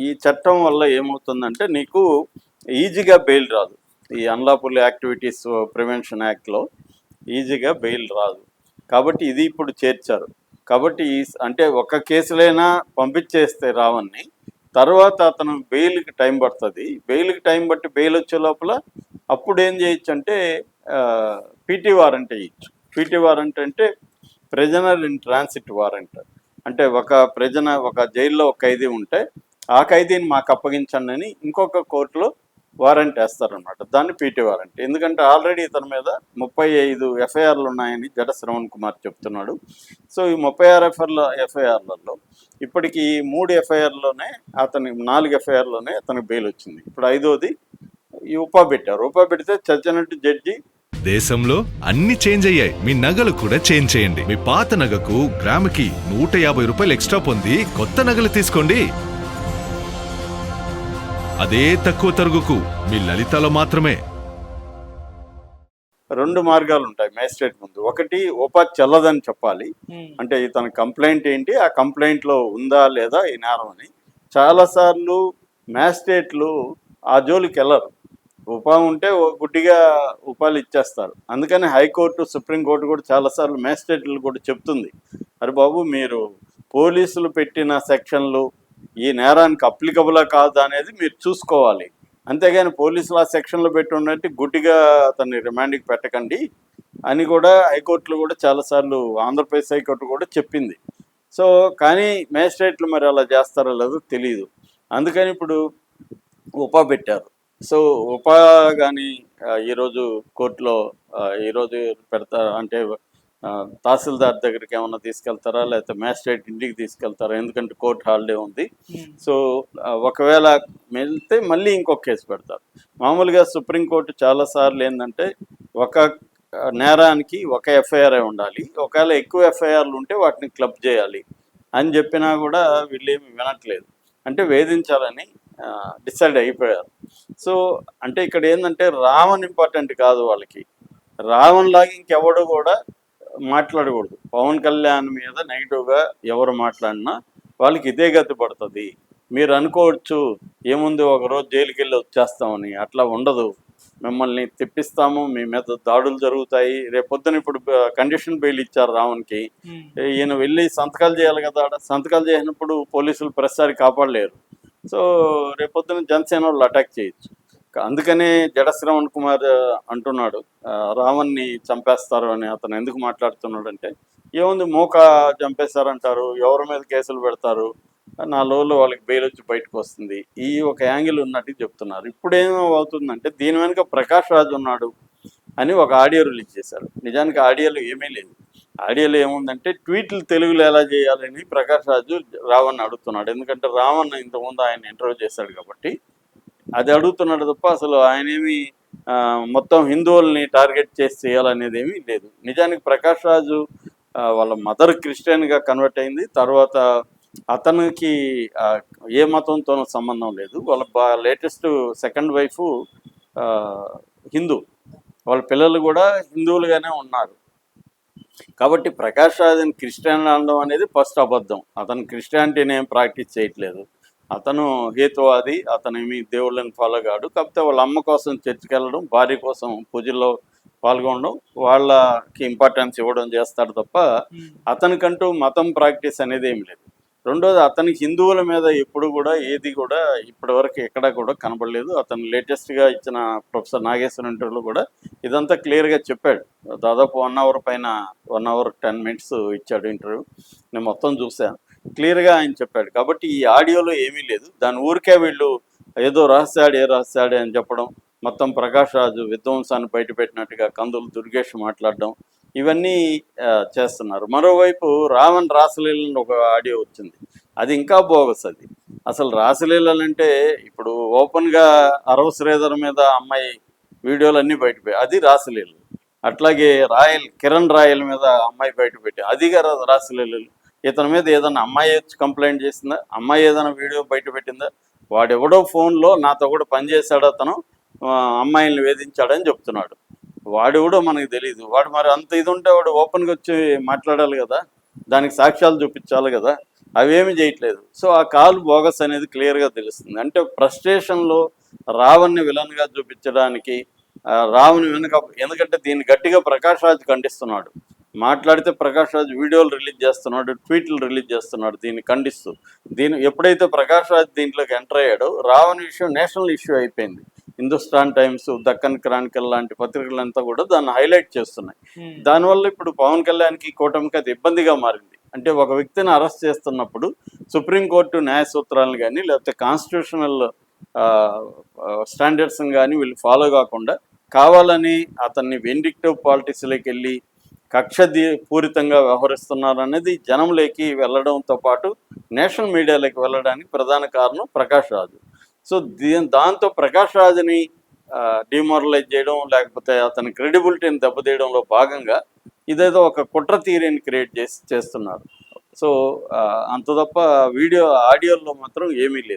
ఈ చట్టం వల్ల ఏమవుతుందంటే నీకు ఈజీగా బెయిల్ రాదు. ఈ అన్లాఫుల్ యాక్టివిటీస్ ప్రివెన్షన్ యాక్ట్లో ఈజీగా బెయిల్ రాదు. కాబట్టి ఇది ఇప్పుడు చేర్చారు. కాబట్టి అంటే ఒక కేసులైనా పంపించేస్తే రావని, తర్వాత అతను బెయిల్కి టైం పడుతుంది. బెయిల్కి టైం బట్టి బెయిల్ వచ్చే లోపల అప్పుడు ఏం చేయొచ్చు అంటే పీటీ వారెంట్ వేయచ్చు. పీటీ వారెంట్ అంటే ప్రిజనర్ ఇన్ ట్రాన్సిట్ వారెంట్. అంటే ఒక జైల్లో ఒక ఖైదీ ఉంటే ఆ ఖైదీని మాకు అప్పగించండి అని ఇంకొక కోర్టులో వారెంట్ వేస్తారనమాట. దాన్ని పీటీ వారెంట్. ఎందుకంటే ఆల్రెడీ ఇతని మీద 35 ఎఫ్ఐఆర్లు ఉన్నాయని జడ శ్రవణ్ కుమార్ చెప్తున్నాడు. సో ఈ 36 ఎఫ్ఐఆర్లలో ఇప్పటికి 3 ఎఫ్ఐఆర్లోనే 4 ఎఫ్ఐఆర్లోనే అతనికి బెయిల్ వచ్చింది. ఇప్పుడు 5వది ఈ ఉపా పెట్టారు. ఉపా పెడితే చచ్చినట్టు జడ్జి దేశంలో అన్ని చేంజ్ అయ్యాయి, మీ నగలు కూడా చేంజ్ చేయండి. మీ పాత నగకు గ్రాముకి 150 రూపాయలు ఎక్స్ట్రా పొంది కొత్త నగలు తీసుకోండి. అదే తక్కువ తరుగుకు మీ లలితలో మాత్రమే. 2 మార్గాలు ఉంటాయి మ్యాజిస్ట్రేట్ ముందు. ఒకటి ఉపా చెల్లదని చెప్పాలి. అంటే ఇతని కంప్లైంట్ ఏంటి, ఆ కంప్లైంట్లో ఉందా లేదా ఈ నేరం అని. చాలాసార్లు మ్యాజిస్ట్రేట్లు ఆ జోలికి వెళ్ళరు. ఉపా ఉంటే గుడ్డిగా ఉపాలు ఇచ్చేస్తారు. అందుకని హైకోర్టు, సుప్రీంకోర్టు కూడా చాలాసార్లు మ్యాజిస్ట్రేట్లు కూడా చెప్తుంది, అరే బాబు మీరు పోలీసులు పెట్టిన సెక్షన్లు ఈ నేరానికి అప్లికబులా కాదా అనేది మీరు చూసుకోవాలి. అంతేగాని పోలీసులు ఆ సెక్షన్లో పెట్టి ఉన్నట్టు గుడ్డిగా అతన్ని రిమాండ్కి పెట్టకండి అని కూడా హైకోర్టులో కూడా చాలాసార్లు, ఆంధ్రప్రదేశ్ హైకోర్టు కూడా చెప్పింది. సో కానీ మ్యాజిస్ట్రేట్లు మరి అలా చేస్తారో లేదో తెలియదు. అందుకని ఇప్పుడు ఉపా పెట్టారు. సో ఉపా కానీ ఈరోజు కోర్టులో ఈరోజు పెడతారు అంటే తహసీల్దార్ దగ్గరికి ఏమన్నా తీసుకెళ్తారా, లేకపోతే మ్యాజిస్ట్రేట్ ఇంటికి తీసుకెళ్తారా? ఎందుకంటే కోర్టు హాలిడే ఉంది. సో ఒకవేళ వెళ్తే మళ్ళీ ఇంకొక కేసు పెడతారు. మామూలుగా సుప్రీంకోర్టు చాలాసార్లు ఏంటంటే ఒక నేరానికి ఒక ఎఫ్ఐఆర్ ఉండాలి, ఒకవేళ ఎక్కువ ఎఫ్ఐఆర్లు ఉంటే వాటిని క్లబ్ చేయాలి అని చెప్పినా కూడా వీళ్ళేమి వినట్లేదు. అంటే వేధించాలని డిసైడ్ అయిపోయారు. సో అంటే ఇక్కడ ఏంటంటే రావణ్ ఇంపార్టెంట్ కాదు వాళ్ళకి. రావణ్ లాగా ఇంకెవడు కూడా మాట్లాడకూడదు. పవన్ కళ్యాణ్ మీద నెగిటివ్గా ఎవరు మాట్లాడినా వాళ్ళకి ఇదే గతి పడుతుంది. మీరు అనుకోవచ్చు ఏముంది ఒకరోజు జైలుకి వెళ్ళి వచ్చేస్తామని, అట్లా ఉండదు. మిమ్మల్ని తెప్పిస్తాము, మీ మీద దాడులు జరుగుతాయి. రేపొద్దున ఇప్పుడు కండిషన్ బెయిల్ ఇచ్చారు రావణ్కి. ఈయన వెళ్ళి సంతకాలు చేయాలి కదా, సంతకాలు చేసినప్పుడు పోలీసులు ప్రతిసారి కాపాడలేరు. సో రేపొద్దున జనసేన వాళ్ళు అటాక్ చేయొచ్చు. అందుకనే జడ శ్రవణ్ కుమార్ అంటున్నాడు రావణ్ని చంపేస్తారు అని. అతను ఎందుకు మాట్లాడుతున్నాడు అంటే, ఏముంది మోక చంపేస్తారంటారు, ఎవరి మీద కేసులు పెడతారు, 4 రోజులు వాళ్ళకి బెయిల్ వచ్చి బయటకు వస్తుంది, ఈ ఒక యాంగిల్ ఉన్నట్టు చెప్తున్నారు. ఇప్పుడు ఏమవుతుందంటే దీని వెనుక ప్రకాష్ రాజ్ ఉన్నాడు అని ఒక ఆడియో రిలీజ్ చేశారు. నిజానికి ఆడియోలో ఏమీ లేదు. ఆడియోలో ఏముందంటే ట్వీట్లు తెలుగులో ఎలా చేయాలని ప్రకాష్ రాజు రావణ్ అడుగుతున్నాడు. ఎందుకంటే రావణ్ ఇంతకుముందు ఆయన ఇంటర్వ్యూ చేశాడు కాబట్టి అది అడుగుతున్నాడు తప్ప అసలు ఆయనేమి మొత్తం హిందువుల్ని టార్గెట్ చేసి చేయాలనేది ఏమీ లేదు. నిజానికి ప్రకాష్ రాజు వాళ్ళ మదర్ క్రిస్టియన్గా కన్వర్ట్ అయింది. తర్వాత అతనికి ఏ మతంతోనూ సంబంధం లేదు. వాళ్ళ లేటెస్ట్ సెకండ్ వైఫ్ హిందూ, వాళ్ళ పిల్లలు కూడా హిందువులుగానే ఉన్నారు. కాబట్టి ప్రకాష్ రాజుని క్రిస్టియన్ అనడం అనేది ఫస్ట్ అబద్ధం. అతను క్రిస్టియానిటీని ఏం ప్రాక్టీస్ చేయట్లేదు. అతను హేతువాది, అతనేమి దేవుళ్ళని ఫాలో కాడు. కాకపోతే వాళ్ళ అమ్మ కోసం చర్చికి వెళ్ళడం, భార్య కోసం పూజల్లో పాల్గొనడం, వాళ్ళకి ఇంపార్టెన్స్ ఇవ్వడం చేస్తాడు తప్ప అతనికంటూ మతం ప్రాక్టీస్ అనేది ఏమి లేదు. రెండోది, అతనికి హిందువుల మీద ఎప్పుడు కూడా ఏది కూడా ఇప్పటి వరకు ఎక్కడా కూడా కనబడలేదు. అతను లేటెస్ట్గా ఇచ్చిన ప్రొఫెసర్ నాగేశ్వర ఇంటర్వ్యూలో కూడా ఇదంతా క్లియర్గా చెప్పాడు. దాదాపు 1 అవర్ పైన 1 అవర్ 10 మినిట్స్ ఇచ్చాడు ఇంటర్వ్యూ. నేను మొత్తం చూశాను. క్లియర్గా ఆయన చెప్పాడు. కాబట్టి ఈ ఆడియోలో ఏమీ లేదు. దాని ఊరికే వీళ్ళు ఏదో రహస్యాడే అని చెప్పడం, మొత్తం ప్రకాష్ రాజు విధ్వంసాన్ని బయటపెట్టినట్టుగా కందులు దుర్గేష్ మాట్లాడడం, ఇవన్నీ చేస్తున్నారు. మరోవైపు రావణ్ రాసలీలని ఒక ఆడియో వచ్చింది. అది ఇంకా బోగస్. అది అసలు రాసలీలంటే ఇప్పుడు ఓపెన్గా అరవ శ్రీధర్ మీద అమ్మాయి వీడియోలు అన్నీ బయటపోయాయి, అది రాసలీలు. అట్లాగే కిరణ్ రాయల్ మీద అమ్మాయి బయటపెట్టి, అది రాసలీలు. ఇతని మీద ఏదైనా అమ్మాయి వచ్చి కంప్లైంట్ చేసిందా, అమ్మాయి ఏదైనా వీడియో బయట పెట్టిందా? వాడెవడో ఫోన్లో నాతో కూడా పనిచేశాడు, అతను అమ్మాయిల్ని వేధించాడని చెప్తున్నాడు. వాడు కూడా మనకు తెలియదు. వాడు మరి అంత ఇది ఉంటే వాడు ఓపెన్గా వచ్చి మాట్లాడాలి కదా, దానికి సాక్ష్యాలు చూపించాలి కదా. అవేమి చేయట్లేదు. సో ఆ కాల్ బోగస్ అనేది క్లియర్గా తెలుస్తుంది. అంటే ఫ్రస్ట్రేషన్లో రావణ్ని విలన్గా చూపించడానికి రావణ్ వెనుక, ఎందుకంటే దీన్ని గట్టిగా ప్రకాష్ రాజ్ ఖండిస్తున్నాడు. మాట్లాడితే ప్రకాష్ రాజ్ వీడియోలు రిలీజ్ చేస్తున్నాడు, ట్వీట్లు రిలీజ్ చేస్తున్నాడు దీన్ని ఖండిస్తూ. ఎప్పుడైతే ప్రకాష్ రాజ్ దీంట్లోకి ఎంటర్ అయ్యాడో రావణ్ ఇష్యూ నేషనల్ ఇష్యూ అయిపోయింది. హిందుస్థాన్ టైమ్స్, దక్కన్ క్రానికల్ లాంటి పత్రికలంతా కూడా దాన్ని హైలైట్ చేస్తున్నాయి. దానివల్ల ఇప్పుడు పవన్ కళ్యాణ్కి, కూటమికి అది ఇబ్బందిగా మారింది. అంటే ఒక వ్యక్తిని అరెస్ట్ చేస్తున్నప్పుడు సుప్రీంకోర్టు న్యాయ సూత్రాలను కానీ లేకపోతే కాన్స్టిట్యూషనల్ స్టాండర్డ్స్ని కానీ వీళ్ళు ఫాలో కాకుండా కావాలని అతన్ని వెండిక్టివ్ పాలిటిక్స్లోకి వెళ్ళి పూరితంగా వ్యవహరిస్తున్నారనేది జనంలోకి వెళ్ళడంతో పాటు నేషనల్ మీడియాలోకి వెళ్ళడానికి ప్రధాన కారణం ప్రకాష్ రాజు. సో దాంతో ప్రకాష్ రాజుని డిమారలైజ్ చేయడం, లేకపోతే అతని క్రెడిబిలిటీని దెబ్బతీయడంలో భాగంగా ఇదేదో ఒక కుట్ర థియరీని క్రియేట్ చేస్తున్నారు. సో అంత తప్ప ఆడియోల్లో మాత్రం ఏమీ లేదు.